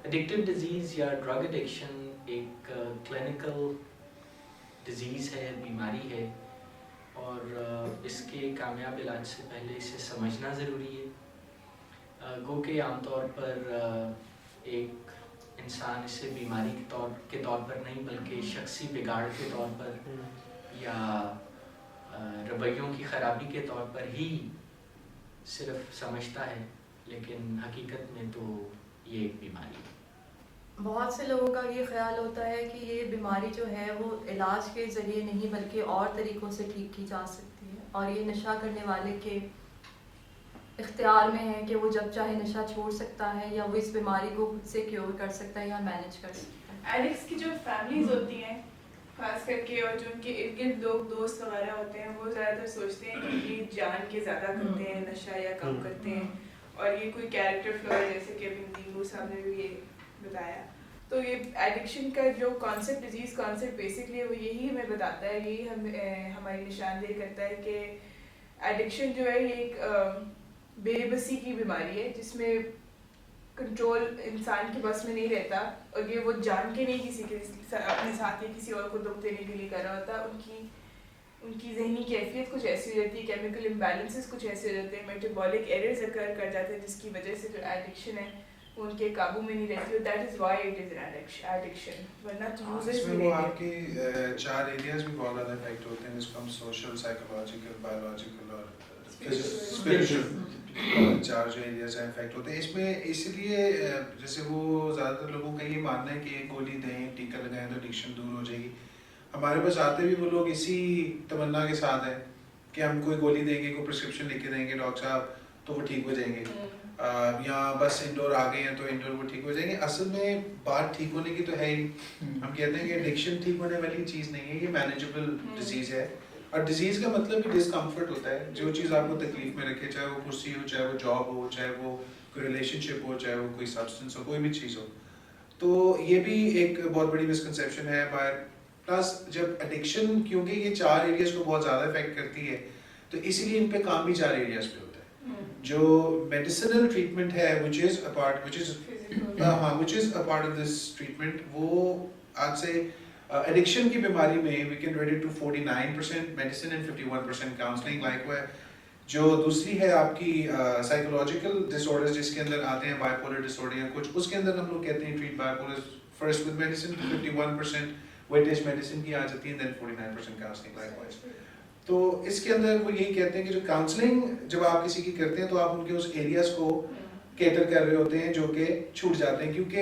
Addictive disease या drug addiction एक clinical disease है, बीमारी है, और इसके कामयाब इलाज से पहले इसे समझना ज़रूरी है। गो के आमतौर पर एक इंसान इसे बीमारी के तौर पर नहीं बल्कि शख्सी बिगाड़ के तौर पर या रवैयों की ख़राबी के तौर पर ही सिर्फ समझता है, लेकिन हकीकत में तो ये एक बीमारी है। बहुत से लोगों का ये ख्याल होता है कि ये बीमारी जो है वो इलाज के ज़रिए नहीं बल्कि और तरीक़ों से ठीक की जा सकती है, और ये नशा करने वाले के इख्तियार में है कि वो जब चाहे नशा छोड़ सकता है या वो इस बीमारी को खुद से क्योर कर सकता है या मैनेज कर सकता है। एडिक्ट्स की जो फैमिलीज होती हैं खास करके, और जो उनके इर्द गिर्द लोग दोस्त वगैरह होते हैं, वो ज़्यादातर सोचते हैं कि ये जान के ज़्यादा करते हैं नशा या कम करते हैं, और ये कोई कैरेक्टर फ्लॉ है, जैसे कि अभी नीलू साहब ने भी ये बताया। तो ये एडिक्शन का जो कॉन्सेप्ट, डिजीज़ कॉन्सेप्ट बेसिकली वो यही हमें बताता है, यही हमारी निशानदेही करता है कि एडिक्शन जो है ये एक बेबसी की बीमारी है जिसमें कंट्रोल इंसान के बस में नहीं रहता, और ये वो जान के नहीं किसी के अपने साथ या किसी और को दुख देने के लिए कर रहा होता। उनकी जहनी कैफियत कुछ ऐसी हो जाती है, केमिकल इम्बैलेंसेस कुछ ऐसे हो जाते हैं, मेटाबॉलिक एरर्स अकर कर जाते हैं, जिसकी वजह से जो एडिक्शन है वो उनके काबू में नहीं रहती। That is why it is an addiction, वरना तो यूजर्स भी वो आपके 4 एरियाज में बहुत ज़्यादा इफेक्ट होते हैं, जिसको हम सोशल, साइकोलॉजिकल, बायोलॉजिकल और स्पिरिचुअल 4 जो एरियाज हैं इफेक्ट होते हैं। इसमें इसलिए जैसे वो ज़्यादातर लोगों का ये मानना है कि एक गोली दें, टीका लगाएं तो एडिक्शन दूर हो जाएगी। हमारे पास आते भी वो लोग इसी तमन्ना के साथ है कि हम कोई गोली देंगे, कोई प्रिस्क्रिप्शन लिख के देंगे डॉक्टर साहब तो वो ठीक हो जाएंगे, या बस इंडोर आ गए हैं तो इंडोर वो ठीक हो जाएंगे। असल में बात ठीक होने की तो है ही। हम कहते हैं कि एडिक्शन ठीक होने वाली चीज़ नहीं है, ये मैनेजेबल डिजीज़ है, और डिजीज़ का मतलब भी डिस्कम्फर्ट होता है। जो चीज़ आपको तकलीफ में रखे, चाहे वो कुर्सी हो, चाहे वो जॉब हो, चाहे वो कोई रिलेशनशिप हो, चाहे वो कोई सब्सटेंस हो, कोई भी चीज़ हो, तो ये भी एक बहुत बड़ी मिसकंसेप्शन है। प्लस जब एडिक्शन, क्योंकि ये 4 एरियाज को बहुत ज़्यादा इफेक्ट करती है, तो इसीलिए इन पे काम भी 4 एरियाज पे होता है। जो मेडिसिनल ट्रीटमेंट है which is a part of this treatment, वो आज से एडिक्शन की बीमारी में we can rate it to 49% medicine and 51% counseling। जो दूसरी है आपकी साइकोलॉजिकल डिसऑर्डर्स जिसके अंदर आते हैं बाइपोलर डिसऑर्डर या कुछ, उसके अंदर हम लोग कहते हैं treat bipolar first with medicine, 51% weightage medicine की आ जाती है, देन 49% काउंसलिंग लाइकवाइज। तो इसके अंदर वो यही कहते हैं कि जो काउंसलिंग जब आप किसी की करते हैं तो आप उनके उस एरियाज को केटर कर रहे होते हैं जो कि छूट जाते हैं, क्योंकि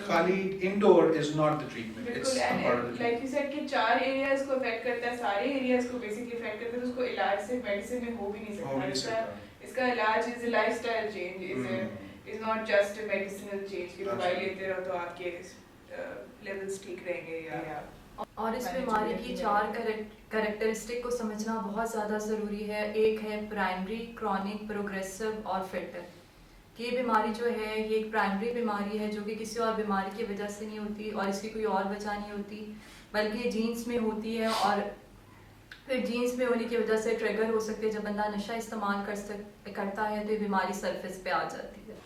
खाली indoor is not the treatment, it's a part of the like you said कि 4 एरियाज को अफेक्ट करता है, सारे एरियाज को बेसिकली अफेक्ट करता है, तो उसको इलाज सिर्फ मेडिसिन में हो भी नहीं सकता। इसका इलाज is a lifestyle change, is not just a medicinal change कि दवाई लेते रहो तो आपके लेवल्स ठीक रहेंगे या। और इस बीमारी की 4 कैरेक्टरिस्टिक को समझना बहुत ज़्यादा ज़रूरी है। एक है प्राइमरी, क्रॉनिक, प्रोग्रेसिव और फेटल। ये बीमारी जो है ये एक प्राइमरी बीमारी है जो कि किसी और बीमारी की वजह से नहीं होती और इसकी कोई और वजह नहीं होती, बल्कि ये जीन्स में होती है, और फिर जीन्स में होने की वजह से ट्रिगर हो सकते हैं। जब बंदा नशा इस्तेमाल करता है तो ये बीमारी सरफेस पे आ जाती है।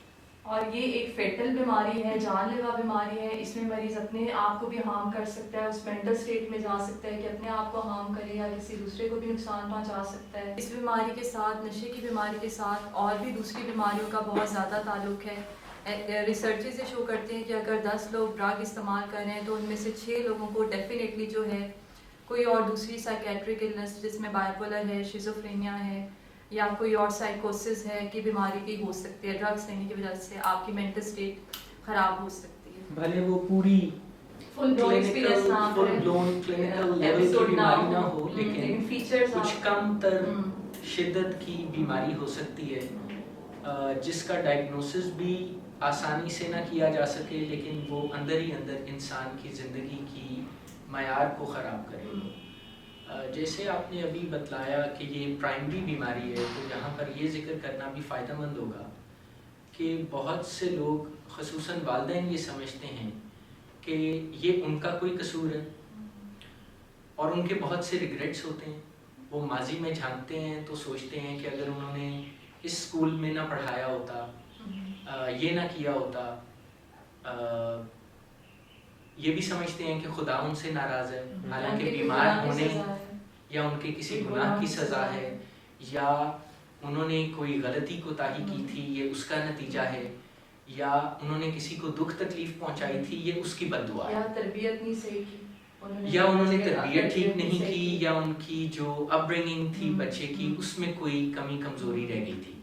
और ये एक फेटल बीमारी है, जानलेवा बीमारी है। इसमें मरीज़ अपने आप को भी हार्म कर सकता है, उस मेंटल स्टेट में जा सकता है कि अपने आप को हार्म करे या किसी दूसरे को भी नुकसान पहुंचा सकता है। इस बीमारी के साथ, नशे की बीमारी के साथ और भी दूसरी बीमारियों का बहुत ज़्यादा ताल्लुक है। रिसर्चेस ये शो करते हैं कि अगर 10 लोग ड्रग इस्तेमाल कर रहे हैं तो उनमें से 6 लोगों को डेफिनेटली जो है कोई और दूसरी साइकेट्रिक इलनेस, जिसमें बाइपोलर है, शिज़ोफ्रेनिया है या कोई और साइकोसिस है की बीमारी भी हो सकती है। ड्रग्स लेने की वजह से आपकी मेंटल स्टेट खराब हो सकती है, भले वो पूरी फुल ब्लोन एक्सपीरियंस ना हो, फुल ब्लोन क्लिनिकल लेवल की बीमारी ना हो, लेकिन फीचर्स कुछ कम तर शिद्दत की बीमारी हो सकती है जिसका डायग्नोसिस भी आसानी से ना किया जा सके, लेकिन वो अंदर ही अंदर इंसान की ज़िंदगी की मयार को ख़राब करे। जैसे आपने अभी बतलाया कि ये प्राइमरी बीमारी है, तो यहाँ पर ये जिक्र करना भी फ़ायदेमंद होगा कि बहुत से लोग, ख़ुसूसन वालिदैन, ये समझते हैं कि ये उनका कोई कसूर है और उनके बहुत से रिग्रेट्स होते हैं। वो माजी में झांकते हैं तो सोचते हैं कि अगर उन्होंने इस स्कूल में ना पढ़ाया होता, ये ना किया होता, ये भी समझते हैं कि खुदा उनसे नाराज़ है, हालांकि उनके बीमार गुनाह की होने सज़ा है। या उनके किसी गुनाह की सज़ा है, या उन्होंने कोई गलती कोताही की थी, ये उसका नतीजा है, या उन्होंने किसी को दुख तकलीफ पहुंचाई थी, ये उसकी बद्दुआ है, या तरबियत नहीं सही की या उन्होंने तरबियत ठीक नहीं की, या उनकी जो अपब्रिंगिंग थी बच्चे की उसमें कोई कमी कमजोरी रह गई थी।